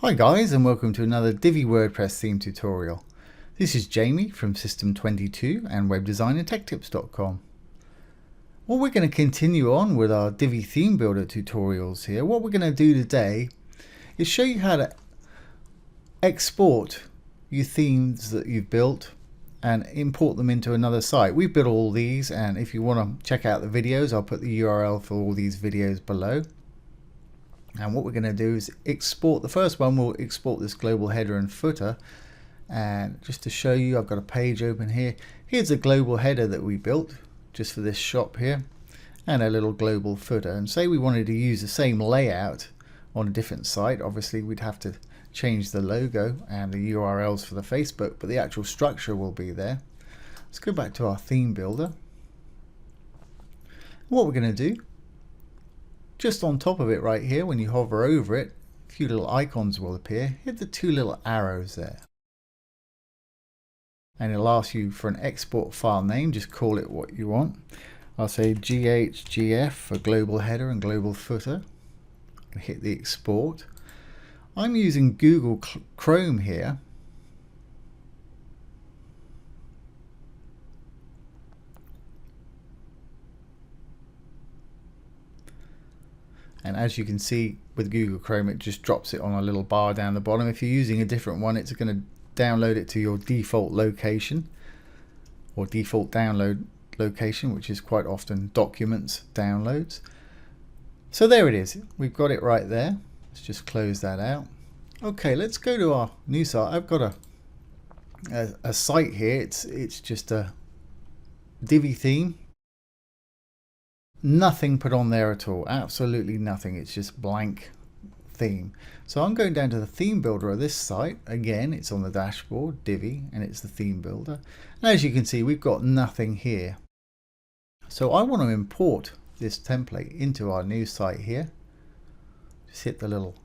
Hi guys, and welcome to another Divi WordPress theme tutorial. This is Jamie from System22 and webdesignandtechtips.com. Well, we're going to continue on with our Divi theme builder tutorials here. What we're going to do today is show you how to export your themes that you've built and import them into another site. We've built all these, and if you want to check out the videos, I'll put the URL for all these videos below. And what we're going to do is export. The first one, we'll export this global header and footer. And just to show you, I've got a page open here. Here's a global header that we built just for this shop here, and a little global footer. And say we wanted to use the same layout on a different site, obviously we'd have to change the logo and the URLs for the Facebook, but the actual structure will be there. Let's go back to our theme builder. What we're going to do, just on top of it right here, when you hover over it, a few little icons will appear. Hit the two little arrows there. And it'll ask you for an export file name. Just call it what you want. I'll say GHGF for global header and global footer. And hit the export. I'm using Google Chrome here. And as you can see with Google Chrome, it just drops it on a little bar down the bottom. If you're using a different one, it's going to download it to your default location or default download location, which is quite often documents downloads. So there it is. We've got it right there. Let's just close that out. Okay, let's go to our new site. I've got a site here. It's just a Divi theme. Nothing put on there at all, absolutely nothing. It's just blank theme. So I'm going down to the theme builder of this site. Again, it's on the dashboard, Divi, and it's the theme builder. And as you can see, we've got nothing here. So I want to import this template into our new site here. Just hit the little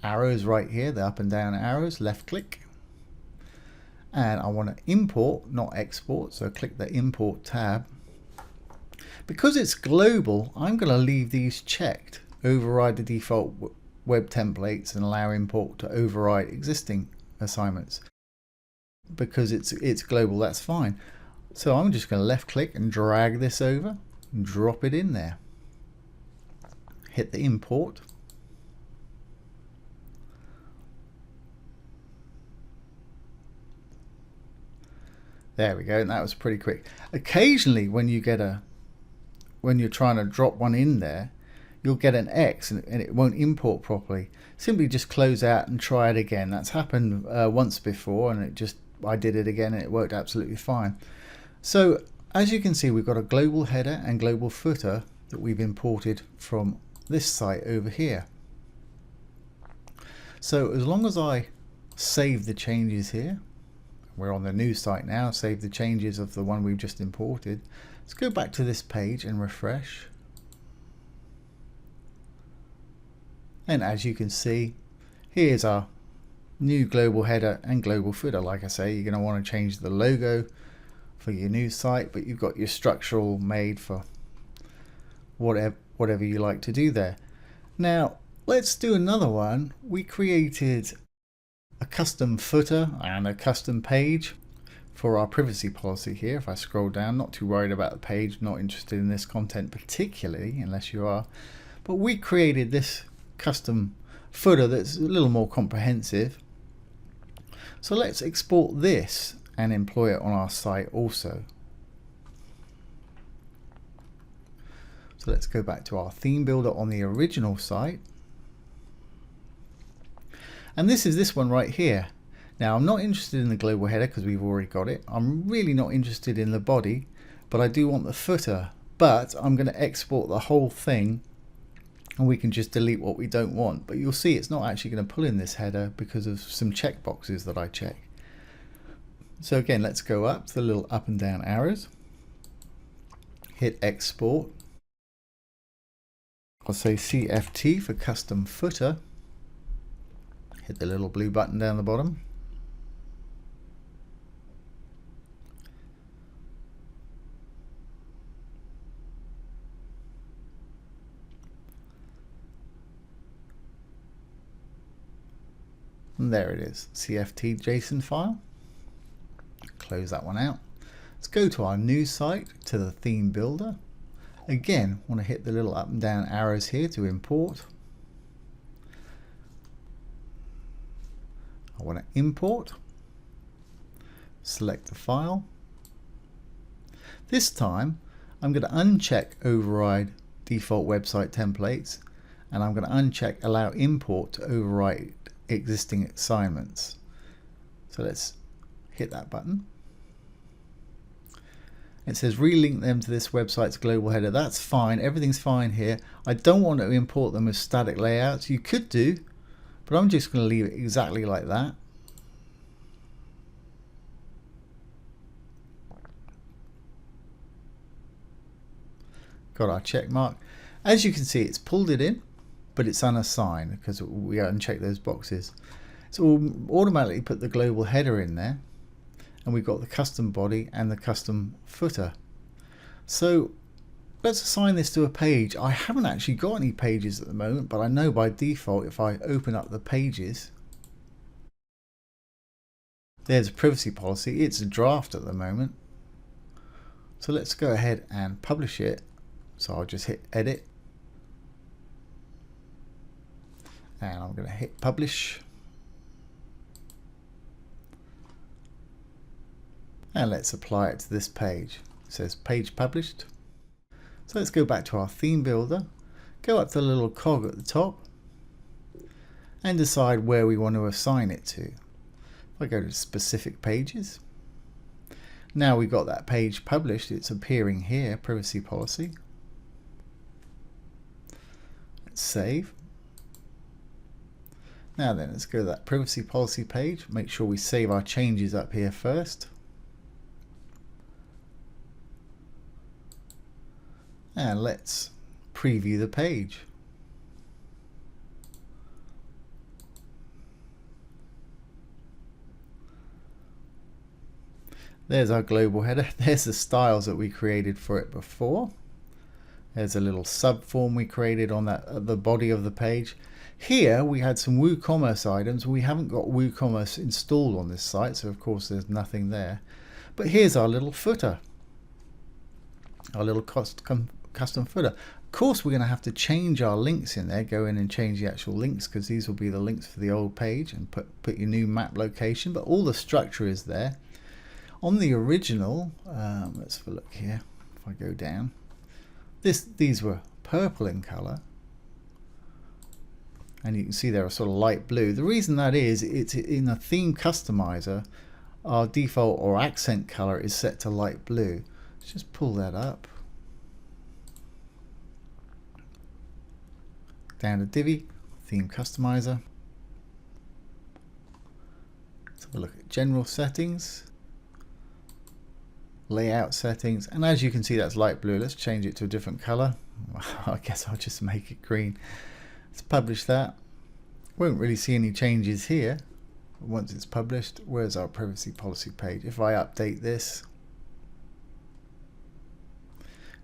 arrows right here, the up and down arrows, left click. And I want to import, not export, so click the import tab. Because it's global, I'm going to leave these checked. Override the default web templates and allow import to override existing assignments. Because it's global, that's fine. So I'm just going to left click and drag this over and drop it in there. Hit the import. There we go, and that was pretty quick. Occasionally when you're trying to drop one in there, you'll get an X and it won't import properly. Simply just close out and try it again. That's happened once before, and I did it again and it worked absolutely fine. So as you can see, we've got a global header and global footer that we've imported from this site over here. So as long as I save the changes here, we're on the new site now, save the changes of the one we've just imported. Let's go back to this page and refresh. And as you can see, here's our new global header and global footer. Like I say, you're going to want to change the logo for your new site, but you've got your structural made for whatever you like to do there. Now, let's do another one. We created a custom footer and a custom page for our privacy policy here. If I scroll down, not too worried about the page, not interested in this content particularly, unless you are, but we created this custom footer that's a little more comprehensive. So let's export this and employ it on our site also. So let's go back to our theme builder on the original site. And this is this one right here. Now I'm not interested in the global header because we've already got it. I'm really not interested in the body, but I do want the footer. But I'm going to export the whole thing and we can just delete what we don't want. But you'll see it's not actually going to pull in this header because of some checkboxes that I check. So again, let's go up to the little up and down arrows. Hit export. I'll say CFT for custom footer. Hit the little blue button down the bottom. And there it is, CFT JSON file. Close that one out. Let's go to our new site, to the theme builder. Again, want to hit the little up and down arrows here to import. I want to import. Select the file. This time I'm going to uncheck override default website templates, and I'm going to uncheck allow import to overwrite existing assignments. So let's hit that button. It says relink them to this website's global header. That's fine, everything's fine here. I don't want to import them as static layouts. You could do, but I'm just going to leave it exactly like that. Got our check mark. As you can see, it's pulled it in, but it's unassigned because we unchecked those boxes. So we'll automatically put the global header in there, and we've got the custom body and the custom footer. So let's assign this to a page. I haven't actually got any pages at the moment, but I know by default if I open up the pages, there's a privacy policy. It's a draft at the moment. So let's go ahead and publish it. So I'll just hit edit, and I'm going to hit publish, and let's apply it to this page. It says page published. So let's go back to our theme builder, go up to the little cog at the top, and decide where we want to assign it to. If I go to specific pages, now we've got that page published. It's appearing here, privacy policy. Save. Now then, let's go to that privacy policy page. Make sure we save our changes up here first. And let's preview the page. There's our global header. There's the styles that we created for it before. There's a little sub form we created on that the body of the page. Here we had some WooCommerce items. We haven't got WooCommerce installed on this site, so of course there's nothing there. But here's our little footer, our little custom footer. Of course we're going to have to change our links in there, go in and change the actual links, because these will be the links for the old page, and put your new map location, but all the structure is there. On the original, let's have a look here. If I go down, these were purple in color, and you can see they're a sort of light blue. The reason that is, it's in a theme customizer, our default or accent color is set to light blue. Let's just pull that up. Down to Divi, theme customizer. Let's have a look at general settings, layout settings, and as you can see that's light blue. Let's change it to a different color. I guess I'll just make it green. Let's publish that. Won't really see any changes here once it's published. Where's our privacy policy page? If I update this,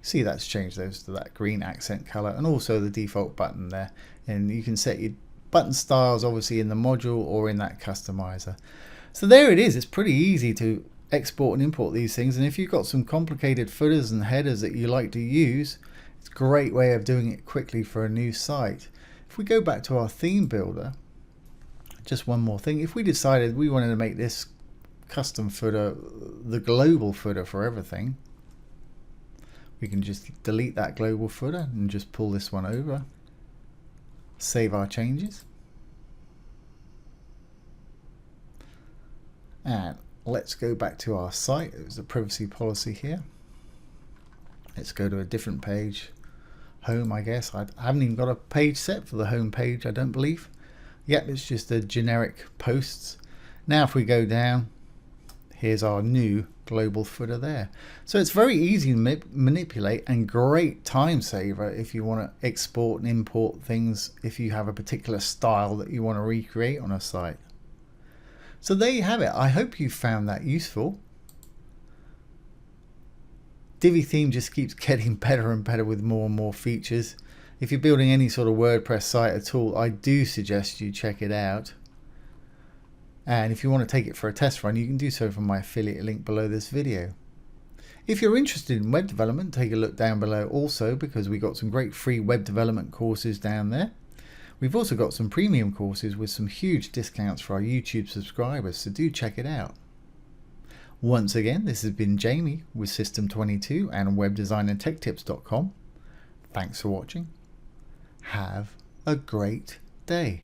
see that's changed those to that green accent color, and also the default button there. And you can set your button styles obviously in the module or in that customizer. So there it is. It's pretty easy to export and import these things, and if you've got some complicated footers and headers that you like to use, it's a great way of doing it quickly for a new site. If we go back to our theme builder, just one more thing, if we decided we wanted to make this custom footer the global footer for everything, we can just delete that global footer and just pull this one over, save our changes, and let's go back to our site. It was a privacy policy here. Let's go to a different page. Home, I guess. I haven't even got a page set for the home page, I don't believe. Yep, it's just a generic posts. Now if we go down, here's our new global footer there. So it's very easy to manipulate, and great time saver if you want to export and import things if you have a particular style that you want to recreate on a site. So there you have it. I hope you found that useful. Divi theme just keeps getting better and better with more and more features. If you're building any sort of WordPress site at all, I do suggest you check it out. And if you want to take it for a test run, you can do so from my affiliate link below this video. If you're interested in web development, take a look down below also, because we've got some great free web development courses down there. We've also got some premium courses with some huge discounts for our YouTube subscribers, so do check it out. Once again, this has been Jamie with System22 and webdesignandtechtips.com. Thanks for watching. Have a great day.